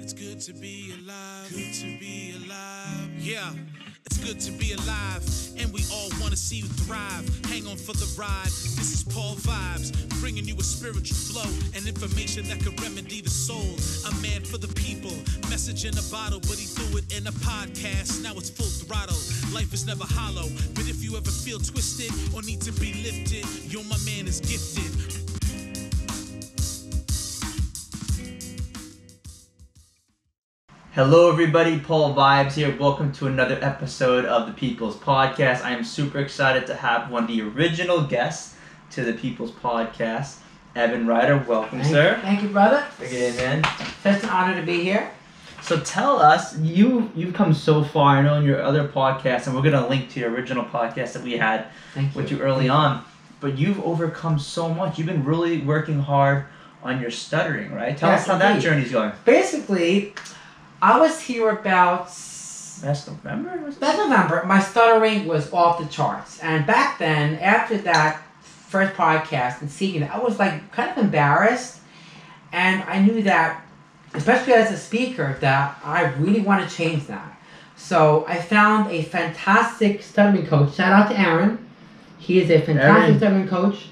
It's good to be alive. Good to be alive. Yeah. It's good to be alive, and we all want to see you thrive. Hang on for the ride. This is Paul Vibes, bringing you a spiritual flow and information that can remedy the soul. A man for the people, message in a bottle, but he threw it in a podcast. Now it's full throttle. Life is never hollow, but if you ever feel twisted or need to be lifted, yo, my man is gifted. Hello everybody, Paul Vibes here. Welcome to another episode of the People's Podcast. I am super excited to have one of the original guests to the People's Podcast, Evan Riter. Welcome, sir. Thank you, brother. Bring it in, man. It's an honor to be here. So tell us, you've come so far. I know in your other podcasts, and we're going to link to your original podcast that we had with you early on, but you've overcome so much. You've been really working hard on your stuttering, right? Tell us how that journey's going. Basically, I was here about Last November? Last November. My stuttering was off the charts. And back then, after that first podcast and seeing it, I was like kind of embarrassed. And I knew that, especially as a speaker, that I really want to change that. So I found a fantastic stuttering coach. Shout out to Aaron. He is a fantastic stuttering coach.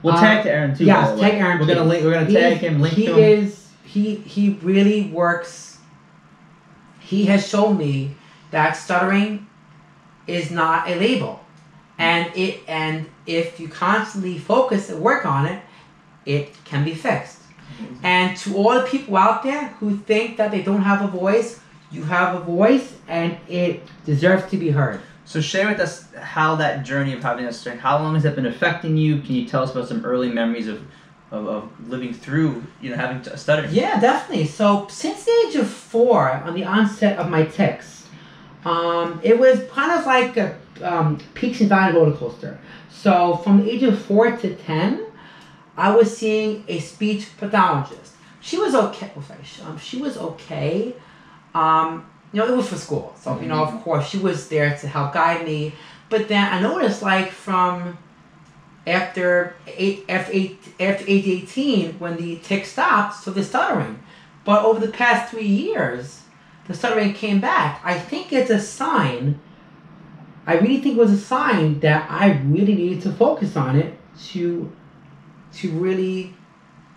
We'll tag to Aaron too. Yes, tag Aaron. We're gonna tag him, link to him. He really works. He has shown me that stuttering is not a label, and if you constantly focus and work on it, it can be fixed. And to all the people out there who think that they don't have a voice, you have a voice, and it deserves to be heard. So share with us how that journey of having a stuttering, how long has that been affecting you? Can you tell us about some early memories of living through, having a stutter? Yeah, definitely. So since the age of 4, on the onset of my tics, it was kind of like a peaks and valleys roller coaster. So from the age of 4 to 10, I was seeing a speech pathologist. She was okay. She was okay. It was for school. So, of course, she was there to help guide me. But then I noticed, like, from after age 18, when the tic stopped, so the stuttering. But over the past 3 years, the stuttering came back. I think it's a sign. I really think it was a sign that I really needed to focus on it to really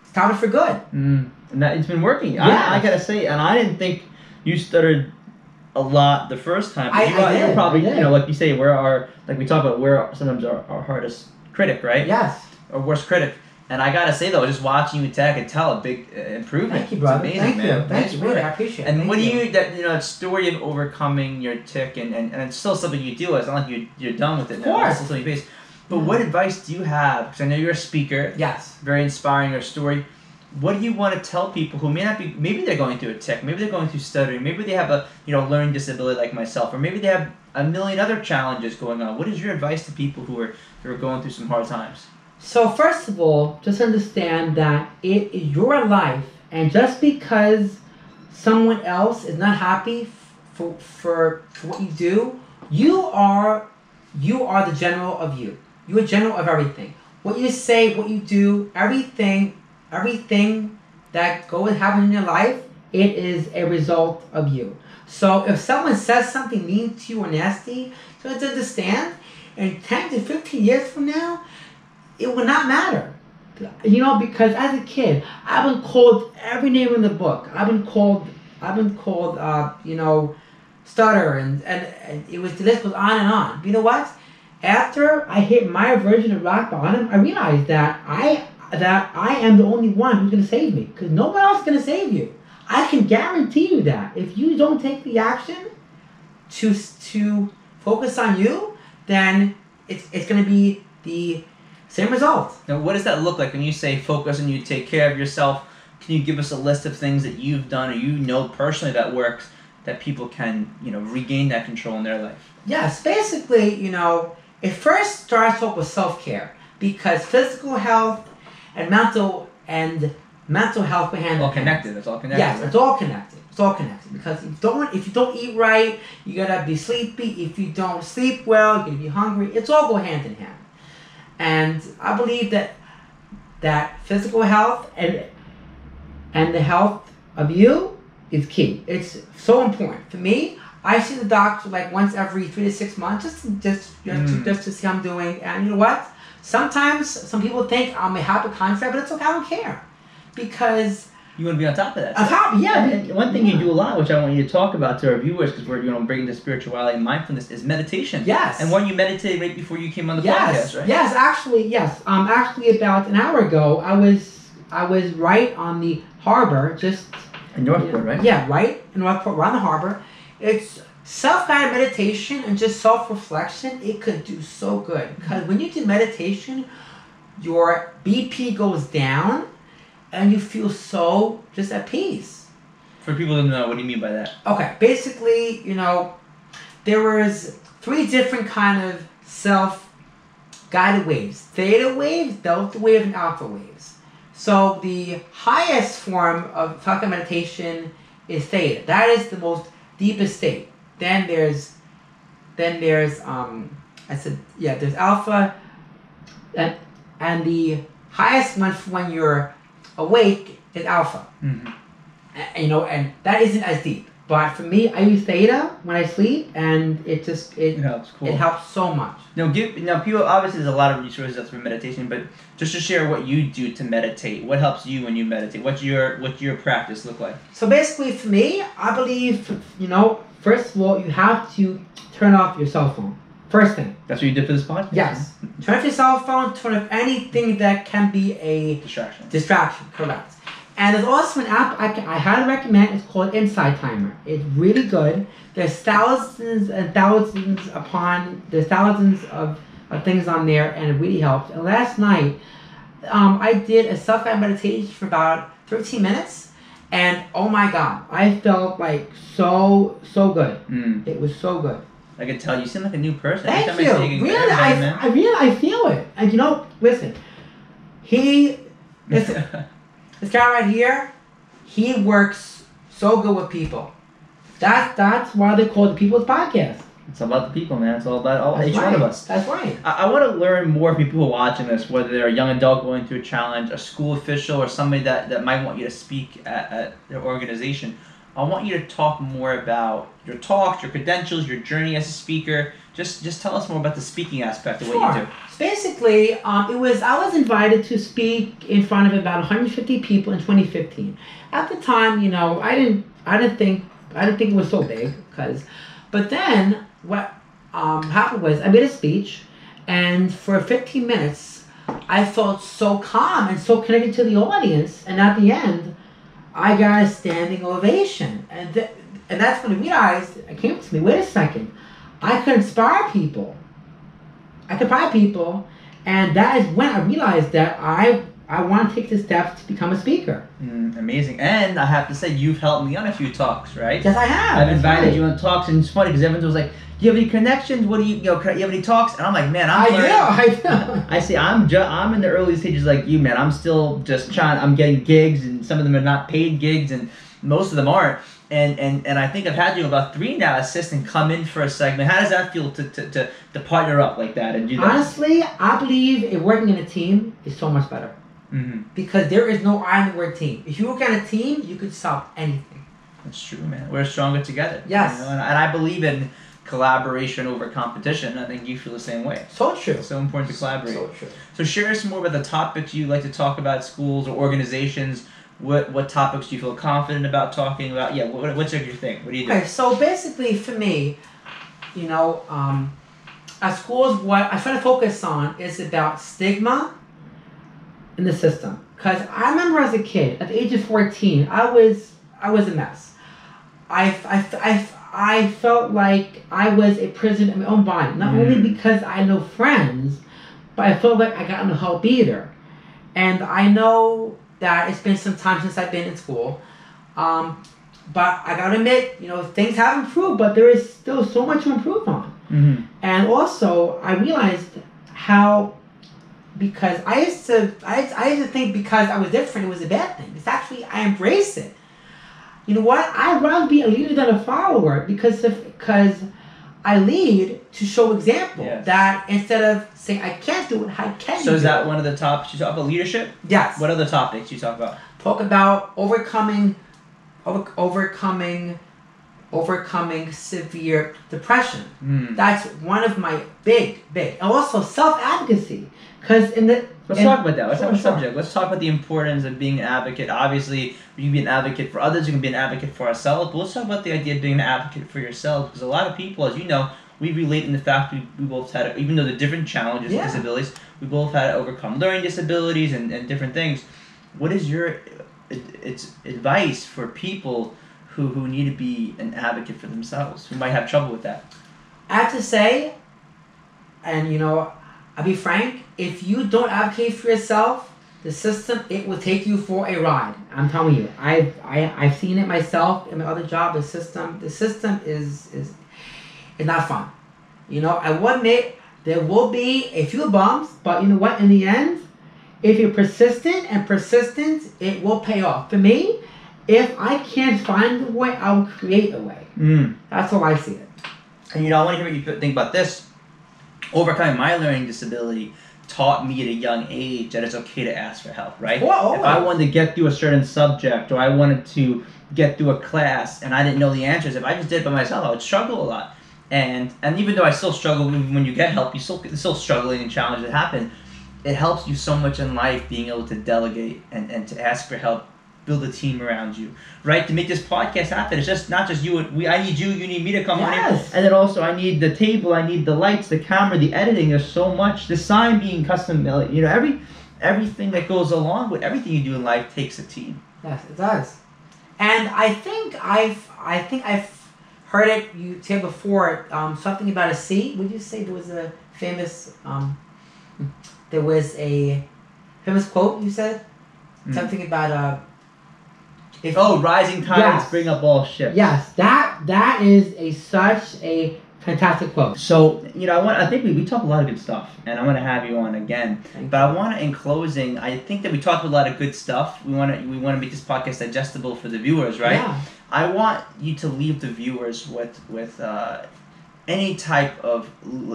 stop it for good. And that it's been working. Yeah. I gotta say, and I didn't think you stuttered a lot the first time. But you're probably, like you say, we talk about, we're sometimes our hardest critic, right? Yes. Or worst critic. And I gotta say though, just watching you attack, I can tell a big improvement. Thank you, brother. It's amazing, man. Thank you, really. I appreciate it. And what do you, that story of overcoming your tic, and it's still something you do. It's not like you're done with it now. Of course. It's still something you face. But what advice do you have? Because I know you're a speaker. Yes. Very inspiring, your story. What do you want to tell people who may not be, maybe they're going through a tic, maybe they're going through stuttering, maybe they have a learning disability like myself, or maybe they have a million other challenges going on. What is your advice to people who are going through some hard times? So first of all, just understand that it is your life, and just because someone else is not happy for what you do, you are the general of you. You're a general of everything. What you say, what you do, everything that happens in your life, it is a result of you. So if someone says something mean to you or nasty, so let's understand, in 10 to 15 years from now, it will not matter. Because as a kid, I've been called every name in the book. I've been called stutter, and it was, the list goes on and on. But you know what? After I hit my version of rock bottom, I realized that I am the only one who's going to save me, because no one else is going to save you. I can guarantee you that if you don't take the action to focus on you, then it's going to be the same result. Now, what does that look like when you say focus and you take care of yourself? Can you give us a list of things that you've done or personally that works, that people can regain that control in their life? Yes, basically, it first starts off with self-care, because physical health and mental health go hand in hand. All connected. It's all connected. Yes, right? it's all connected. It's all connected, because if you don't eat right, you're gonna be sleepy. If you don't sleep well, you're gonna be hungry. It's all go hand in hand. And I believe that physical health and the health of you is key. It's so important. For me, I see the doctor like once every 3 to 6 months just to see how I'm doing. And you know what? Sometimes some people think I'm a hypochondriac, but it's okay. I don't care. Because... You want to be on top of that. On top, yeah. And one thing you do a lot, which I want you to talk about to our viewers, because we're bringing the spirituality and mindfulness, is meditation. Yes. And when you meditated right before you came on the podcast, right? Yes, actually, yes. Actually, about an hour ago, I was right on the harbor, just in Northport, right? Yeah, right in Northport, around the harbor. It's self-guided meditation and just self-reflection. It could do so good because when you do meditation, your BP goes down. And you feel so just at peace. For people who don't know, what do you mean by that? Okay, basically, there was 3 different kind of self-guided waves. Theta wave, delta wave, and alpha waves. So the highest form of self-guided meditation is theta. That is the most deepest state. Then there's there's alpha, and the highest one for when you're awake is alpha. Mm-hmm. And that isn't as deep. But for me, I use theta when I sleep, and it helps. Cool. It helps so much. Now, people, obviously there's a lot of resources for meditation, but just to share what you do to meditate, what helps you when you meditate? What's your practice look like? So basically, for me, I believe first of all, you have to turn off your cell phone. First thing. That's what you did for this podcast? Yes. Turn off your cell phone, turn off anything that can be a distraction, correct. And there's also an app I highly recommend. It's called Insight Timer. It's really good. There's thousands and thousands of things on there, and it really helps. And last night, I did a self-guided meditation for about 13 minutes, and oh my God, I felt like so good. It was so good. I can tell you seem like a new person. Thank you. Really, I feel it. And listen, this guy right here, he works so good with people. That's why they call it the People's Podcast. It's about the people, man. It's all about each one of us. That's right. I want to learn more from people who are watching this, whether they're a young adult going through a challenge, a school official, or somebody that might want you to speak at their organization. I want you to talk more about your talks, your credentials, your journey as a speaker. Just tell us more about the speaking aspect of what you do. So basically, I was invited to speak in front of about 150 people in 2015. At the time, I didn't think it was so big, but then what happened was I made a speech, and for 15 minutes, I felt so calm and so connected to the audience, and at the end, I got a standing ovation, and that's when I realized, it came to me, wait a second, I could inspire people. And that is when I realized that I want to take the steps to become a speaker. Amazing. And I have to say, you've helped me on a few talks, right? Yes, I have. I've invited you on talks, and it's funny because everyone was like, do you have any connections? What do you have any talks? And I'm like, man, I do. I see, I'm in the early stages like you, man. I'm still just I'm getting gigs, and some of them are not paid gigs, and most of them aren't. And I think I've had you about 3 now assist and come in for a segment. How does that feel to partner up like that and do that? Honestly, I believe if working in a team is so much better. Mm-hmm. Because there is no I in the word team. If you work on a team, you can solve anything. That's true, man. We're stronger together. Yes. And I believe in collaboration over competition. I think you feel the same way. So true. It's so important to collaborate. So true. So share us more about the topics you like to talk about, schools or organizations. What topics do you feel confident about talking about? Yeah, what's your thing? What do you do? Okay, so basically for me, at schools, what I try to focus on is about stigma in the system. Because I remember as a kid, at the age of 14, I was a mess. I felt like I was a prisoner in my own body. Not only because I had no friends, but I felt like I got no help either. And I know that it's been some time since I've been in school. But I gotta admit, things have improved, but there is still so much to improve on. Mm-hmm. And also, I realized how, because I used to think because I was different, it was a bad thing. It's actually, I embrace it. You know what? I'd rather be a leader than a follower because I lead to show example. Yes. That instead of saying I can't do it, how can you do it? So is that one of the topics you talk about, leadership? Yes. What other topics you talk about? Talk about overcoming overcoming severe depression. That's one of my big, and also self-advocacy. Because let's talk about that. Let's have a subject. Let's talk about the importance of being an advocate. Obviously, you can be an advocate for others. You can be an advocate for ourselves. But let's talk about the idea of being an advocate for yourself. Because a lot of people, as you know, we relate in the fact we both had, even though the different challenges, disabilities, we both had to overcome learning disabilities and different things. What is your advice for people who need to be an advocate for themselves, who might have trouble with that? I have to say, and I'll be frank, if you don't advocate for yourself, the system, it will take you for a ride. I'm telling you. I've seen it myself in my other job. The system is not fun. I will admit there will be a few bumps, but you know what? In the end, if you're persistent, it will pay off. For me, if I can't find a way, I'll create a way. That's how I see it. And I want to hear what you think about this. Overcoming my learning disability taught me at a young age that it's okay to ask for help, right? If I wanted to get through a certain subject or I wanted to get through a class and I didn't know the answers, if I just did it by myself, I would struggle a lot. And even though I still struggle, when you get help, you're still struggling and challenges that happen. It helps you so much in life being able to delegate and to ask for help, build a team around you, right? To make this podcast happen, it's just not just you. I need you, you need me to come on in. And then also I need the table, I need the lights, the camera, the editing. There's so much. The sign being custom, everything that goes along with everything you do in life takes a team. Yes, it does. And I think I've heard it you say before, something about a C. Would you say there was a famous quote you said? Something about rising tides bring up all ships. Yes, that is such a fantastic quote. So, I think we talk a lot of good stuff, and I want to have you on again. But I want to, in closing, I think that we talked a lot of good stuff. We want to make this podcast digestible for the viewers, right? Yeah. I want you to leave the viewers with any type of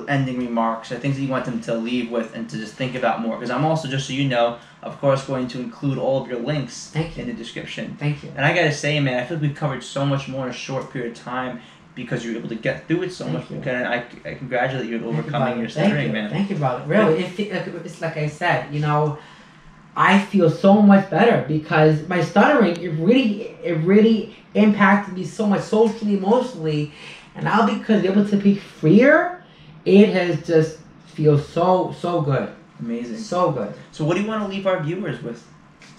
ending remarks or things that you want them to leave with and to just think about more. Because I'm also, just so you know, of course, going to include all of your links in the description. Thank you. And I got to say, man, I feel like we've covered so much more in a short period of time because you're able to get through it so much. And I congratulate you on overcoming your stuttering, man. Thank you, brother. Really, it's like I said, I feel so much better because my stuttering, it really impacted me so much socially, emotionally. And now because able to be freer, it has just feels so good. Amazing. So good. So what do you want to leave our viewers with?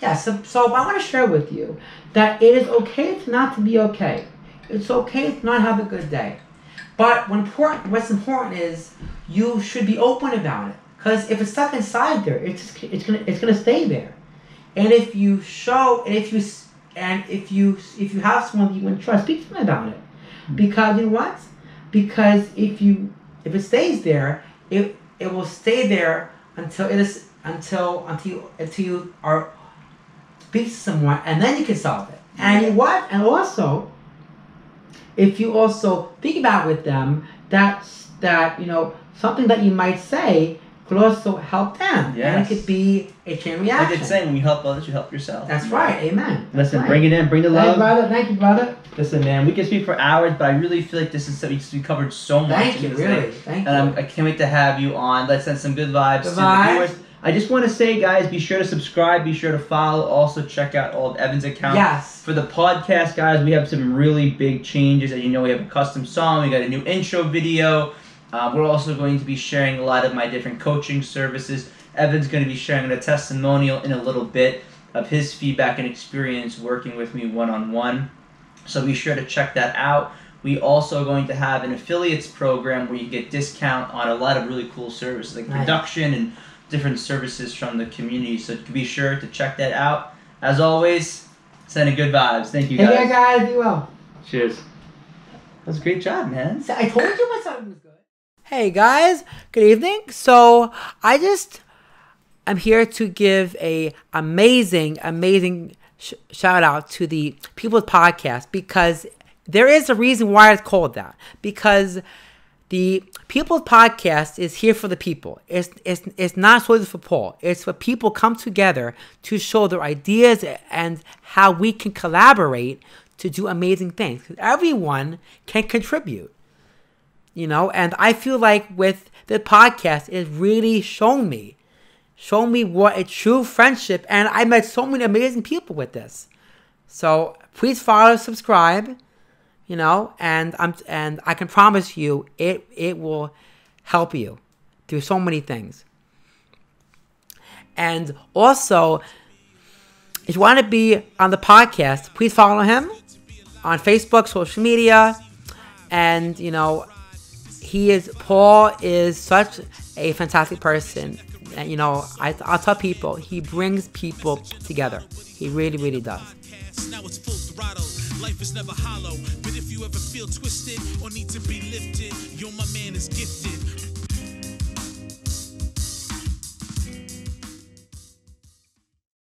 Yeah, so I want to share with you that it is okay to not to be okay. It's okay to not have a good day. But what's important is you should be open about it. Because if it's stuck inside there, it's gonna stay there. And if you have someone you want to trust, speak to them about it. Because you know what? Because if it stays there, it will stay there until you are speak to someone, and then you can solve it. And you know what? And also, if you also think about with them that something that you might say could also help them. Yes. And it could be a chain reaction. Like it's saying, when you help others, you help yourself. That's right. Amen. Listen, bring it in. Bring the love. Thank you, brother. Listen, man, we can speak for hours, but I really feel like this is something we covered so much. Thank you, really. Thank you. And I can't wait to have you on. Let's send some good vibes to the viewers. I just want to say, guys, be sure to subscribe. Be sure to follow. Also, check out all of Evan's accounts. Yes. For the podcast, guys, we have some really big changes. As you know, we have a custom song. We got a new intro video. We're also going to be sharing a lot of my different coaching services. Evan's going to be sharing a testimonial in a little bit of his feedback and experience working with me one-on-one. So be sure to check that out. We also are going to have an affiliates program where you get discount on a lot of really cool services like production and different services from the community. So be sure to check that out. As always, sending good vibes. Thank you, guys. Hey, guys. Be well. Cheers. That was a great job, man. I told you my son was good. Hey guys, good evening. So I'm here to give a amazing shout out to the People's Podcast because there is a reason why it's called that. Because the People's Podcast is here for the people. It's not solely for Paul. It's for people come together to show their ideas and how we can collaborate to do amazing things. Because everyone can contribute. You know, and I feel like with the podcast, it's really shown me what a true friendship, and I met so many amazing people with this. So please follow, subscribe, you know, and I can promise you it will help you through so many things. And also, if you want to be on the podcast, please follow him on Facebook, social media, and you know, Paul is such a fantastic person. And, you know, I'll tell people, he brings people together. He really, really does. Now it's full throttle. Life is never hollow. But if you ever feel twisted or need to be lifted, you're my man is gifted.